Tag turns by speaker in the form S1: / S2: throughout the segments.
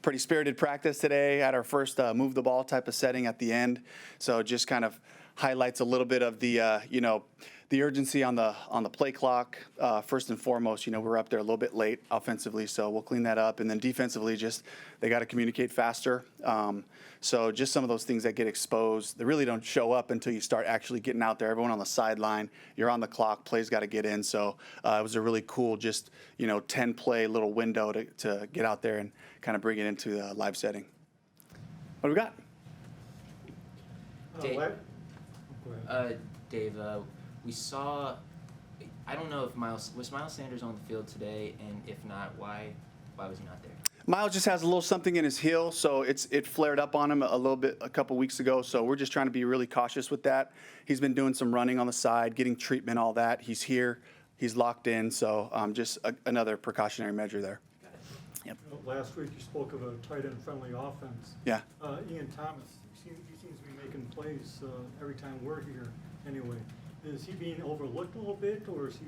S1: Pretty spirited practice today. Had our first move the ball type of setting at the end. So just kind of highlights a little bit of the, the urgency on the play clock. First and foremost, we're up there a little bit late offensively, so we'll clean that up. And then defensively, just they got to communicate faster. So just some of those things that get exposed, they really don't show up until you start actually getting out there. Everyone on the sideline, you're on the clock, plays got to get in. So it was a really cool, just 10-play little window to get out there and kind of bring it into the live setting. What do we got?
S2: Dave, we saw, I don't know if was Miles Sanders on the field today, and if not, why was he not there?
S1: Miles just has a little something in his heel, so it flared up on him a little bit a couple weeks ago, so we're just trying to be really cautious with that. He's been doing some running on the side, getting treatment, all that. He's here. He's locked in, so just another precautionary measure there. Yep.
S3: Last week you spoke of a tight end-friendly offense.
S1: Yeah.
S3: Ian Thomas, he seems to be making plays every time we're here anyway. Is he being overlooked a little bit, or is he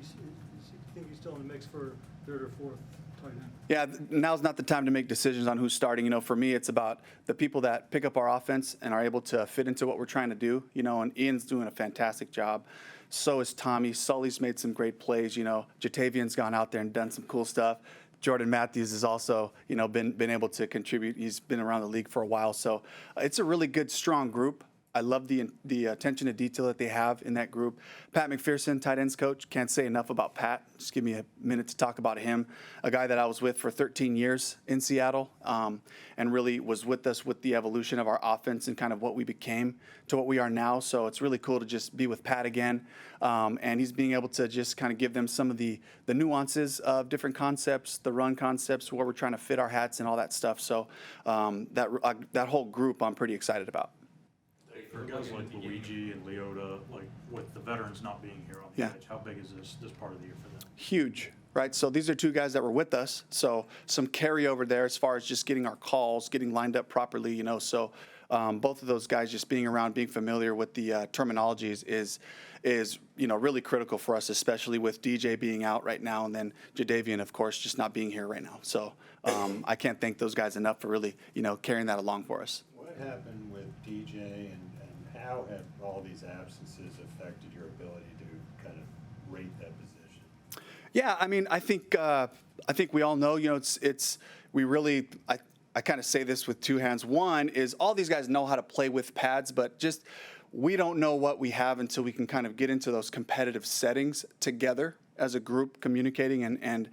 S3: think he's still in the mix for third or fourth tight end?
S1: Yeah, now's not the time to make decisions on who's starting. For me, it's about the people that pick up our offense and are able to fit into what we're trying to do. And Ian's doing a fantastic job. So is Tommy. Sully's made some great plays. Jatavian's gone out there and done some cool stuff. Jordan Matthews has also, been able to contribute. He's been around the league for a while. So it's a really good, strong group. I love the attention to detail that they have in that group. Pat McPherson, tight ends coach. Can't say enough about Pat. Just give me a minute to talk about him. A guy that I was with for 13 years in Seattle, and really was with us with the evolution of our offense and kind of what we became to what we are now. So it's really cool to just be with Pat again. And he's being able to just kind of give them some of the nuances of different concepts, the run concepts, where we're trying to fit our hats and all that stuff. So that whole group I'm pretty excited about.
S4: For guys like Luigi and Leota, with the veterans not being here on the edge, how big is this part of the year for them?
S1: Huge, right? So these are two guys that were with us. So some carryover there as far as just getting our calls, getting lined up properly, So both of those guys just being around, being familiar with the terminologies is really critical for us, especially with DJ being out right now, and then Jadavian, of course, just not being here right now. So I can't thank those guys enough for really, carrying that along for us.
S5: What happened with DJ and how have all these absences affected your ability to kind of rate that position?
S1: Yeah, I think we all know, we really, I kind of say this with two hands. One is all these guys know how to play with pads, but just we don't know what we have until we can kind of get into those competitive settings together as a group, communicating and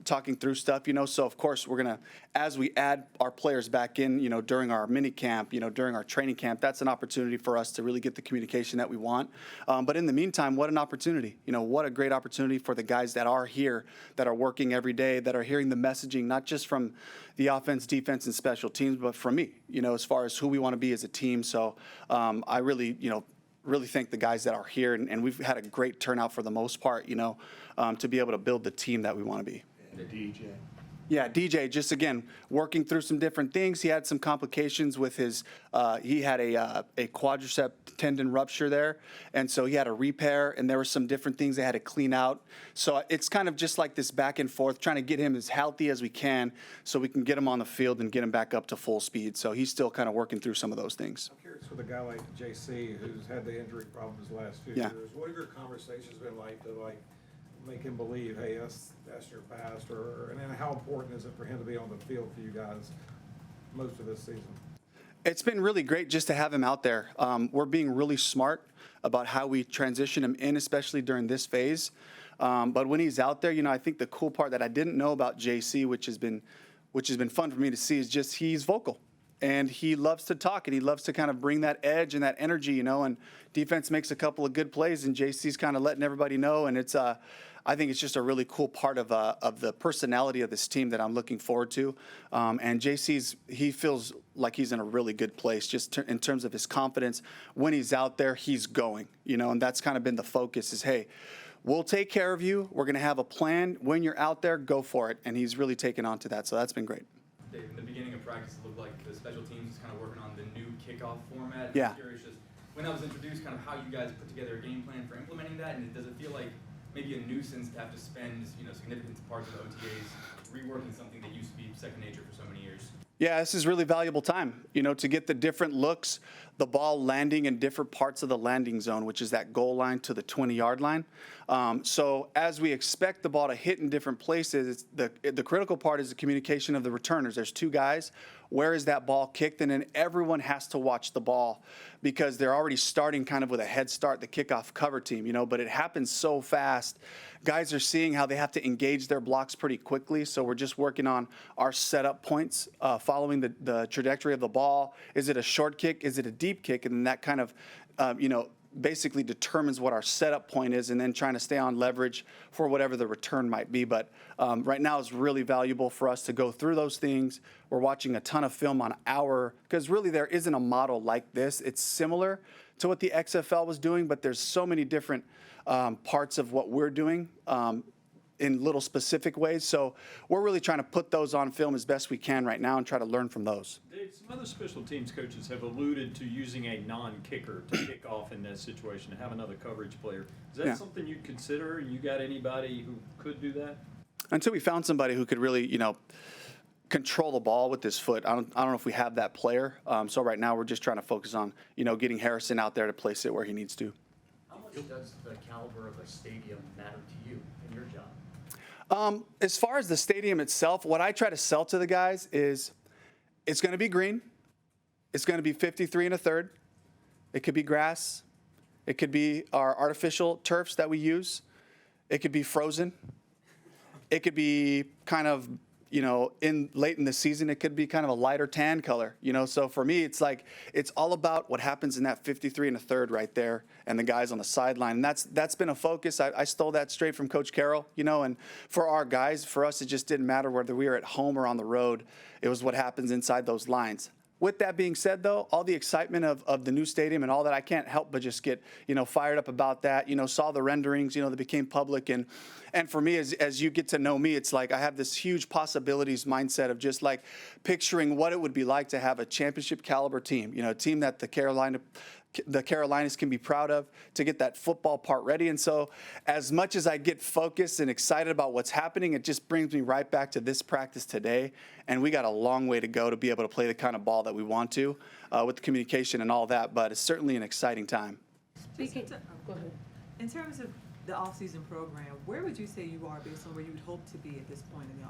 S1: talking through stuff, So, of course, we're going to, as we add our players back in, during our mini camp, during our training camp, that's an opportunity for us to really get the communication that we want. But in the meantime, what an opportunity. What a great opportunity for the guys that are here, that are working every day, that are hearing the messaging, not just from the offense, defense, and special teams, but from me, as far as who we want to be as a team. So I really, really thank the guys that are here, and we've had a great turnout for the most part, to be able to build the team that we want to be.
S5: And the DJ.
S1: Yeah, DJ, just again, working through some different things. He had some complications with his, he had a quadricep tendon rupture there, and so he had a repair, and there were some different things they had to clean out. So it's kind of just like this back and forth, trying to get him as healthy as we can so we can get him on the field and get him back up to full speed. So he's still kind of working through some of those things.
S6: I'm curious with a guy like JC who's had the injury problems the last few years, what have your conversations been like to make him believe, hey, that's your past, and then how important is it for him to be on the field for you guys most of this season?
S1: It's been really great just to have him out there. We're being really smart about how we transition him in, especially during this phase. But when he's out there, I think the cool part that I didn't know about JC, which has been fun for me to see, is just he's vocal. And he loves to talk, and he loves to kind of bring that edge and that energy, and defense makes a couple of good plays, and JC's kind of letting everybody know, and it's I think it's just a really cool part of the personality of this team that I'm looking forward to. And he feels like he's in a really good place just in terms of his confidence. When he's out there, he's going, and that's kind of been the focus is, hey, we'll take care of you. We're going to have a plan. When you're out there, go for it. And he's really taken on to that. So that's been great.
S7: Dave, in the beginning of practice, it looked like the special teams was kind of working on the new kickoff format.
S1: Yeah.
S7: I'm curious just when that was introduced, kind of how you guys put together a game plan for implementing that, and does it feel like maybe a nuisance to have to spend significant parts of the OTAs reworking something that used to be second nature for
S1: Yeah, this is really valuable time, to get the different looks, the ball landing in different parts of the landing zone, which is that goal line to the 20-yard line. So as we expect the ball to hit in different places, the critical part is the communication of the returners. There's two guys. Where is that ball kicked? And then everyone has to watch the ball because they're already starting kind of with a head start, the kickoff cover team, but it happens so fast. Guys are seeing how they have to engage their blocks pretty quickly. So we're just working on our setup points, following the trajectory of the ball. Is it a short kick? Is it a deep kick? And then that kind of, basically determines what our setup point is, and then trying to stay on leverage for whatever the return might be. But right now it's really valuable for us to go through those things. We're watching a ton of film on because really there isn't a model like this. It's similar to what the XFL was doing, but there's so many different parts of what we're doing in little specific ways. So we're really trying to put those on film as best we can right now and try to learn from those.
S8: Dave, some other special teams coaches have alluded to using a non-kicker to kick off in that situation, to have another coverage player. Is that something you'd consider? You got anybody who could do that?
S1: Until we found somebody who could really, control the ball with his foot. I don't know if we have that player. So right now we're just trying to focus on, getting Harrison out there to place it where he needs to.
S9: How much does the caliber of a stadium matter to you in your job?
S1: As far as the stadium itself, what I try to sell to the guys is it's going to be green. It's going to be 53 1/3. It could be grass. It could be our artificial turfs that we use. It could be frozen. It could be kind of, late in the season, it could be kind of a lighter tan color, So for me, it's like, it's all about what happens in that 53 1/3 right there and the guys on the sideline. And that's been a focus. I stole that straight from Coach Carroll, and for our guys, for us, it just didn't matter whether we were at home or on the road. It was what happens inside those lines. With that being said, though, all the excitement of the new stadium and all that, I can't help but just get, fired up about that. Saw the renderings, that became public. And for me, as you get to know me, it's like I have this huge possibilities mindset of just like picturing what it would be like to have a championship caliber team, a team that the Carolinas can be proud of, to get that football part ready. And so as much as I get focused and excited about what's happening, it just brings me right back to this practice today. And we got a long way to go to be able to play the kind of ball that we want to with the communication and all that. But it's certainly an exciting time.
S10: Go ahead. In terms of the offseason program, where would you say you are based on where you would hope to be at this point in the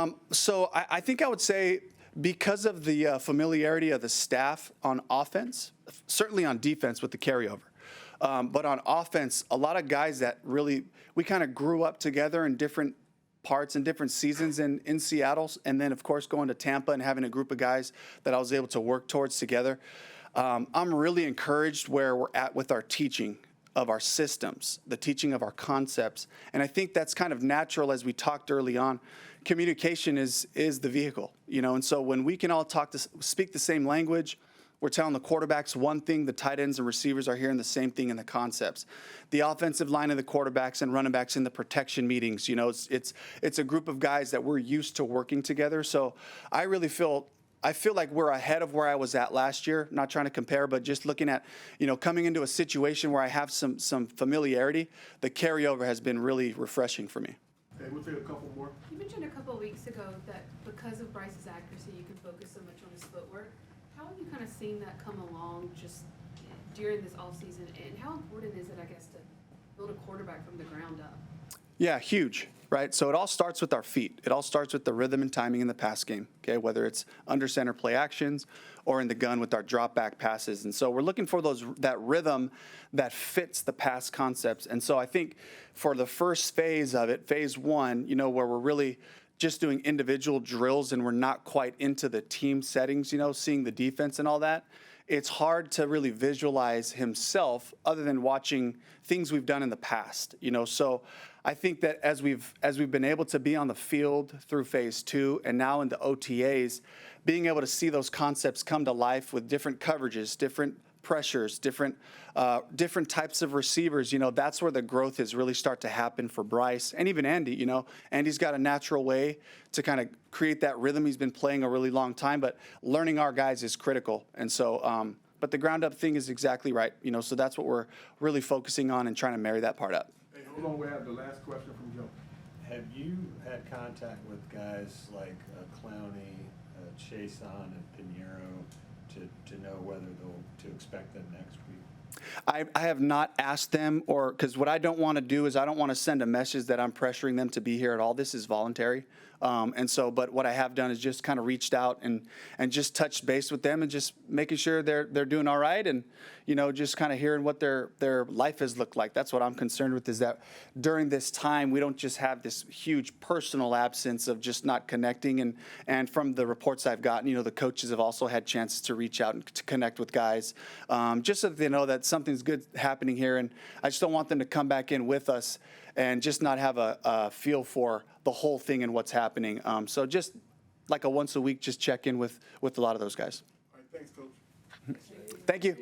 S10: offseason?
S1: So I think I would say, because of the familiarity of the staff on offense, certainly on defense with the carryover, but on offense, a lot of guys that really, we kind of grew up together in different parts and different seasons in Seattle, and then, of course, going to Tampa and having a group of guys that I was able to work towards together. I'm really encouraged where we're at with our teaching of our systems, the teaching of our concepts, and I think that's kind of natural. As we talked early on, communication is the vehicle, and so when we can all speak the same language, we're telling the quarterbacks one thing, the tight ends and receivers are hearing the same thing in the concepts. The offensive line of the quarterbacks and running backs in the protection meetings, it's a group of guys that we're used to working together. So I feel like we're ahead of where I was at last year, not trying to compare, but just looking at, coming into a situation where I have some familiarity, the carryover has been really refreshing for me.
S11: Okay, we'll take a couple more.
S12: You mentioned a couple of weeks ago that because of Bryce's accuracy, you can focus so much on his footwork. How have you kind of seen that come along just during this offseason, and how important is it, I guess, to build a quarterback from the ground up?
S1: Yeah, huge, right? So it all starts with our feet. It all starts with the rhythm and timing in the pass game, okay, whether it's under center play actions or in the gun with our drop back passes. And so we're looking for that rhythm that fits the pass concepts. And so I think for the first phase of it, phase one, where we're really just doing individual drills and we're not quite into the team settings, seeing the defense and all that, it's hard to really visualize himself other than watching things we've done in the past, So I think that as we've been able to be on the field through phase two and now in the OTAs, being able to see those concepts come to life with different coverages, different pressures, different types of receivers, that's where the growth is really start to happen for Bryce and even Andy. Andy's got a natural way to kind of create that rhythm. He's been playing a really long time, but learning our guys is critical. And so, but the ground up thing is exactly right. So that's what we're really focusing on and trying to marry that part up.
S11: Hey, hold on, we have the last question from Joe.
S5: Have you had contact with guys like Clowney, Chason and Pinheiro to know whether to expect them next week?
S1: I have not asked them, or because what I don't want to do is I don't want to send a message that I'm pressuring them to be here at all. This is voluntary. But what I have done is just kind of reached out and just touched base with them and just making sure they're doing all right, and just kind of hearing what their life has looked like. That's what I'm concerned with, is that during this time we don't just have this huge personal absence of just not connecting, and from the reports I've gotten, the coaches have also had chances to reach out and to connect with guys, just so that they know that something's good happening here, and I just don't want them to come back in with us and just not have a feel for the whole thing and what's happening. So just like a once a week, just check in with a lot of those guys.
S11: All right, thanks, Coach.
S1: Thank you.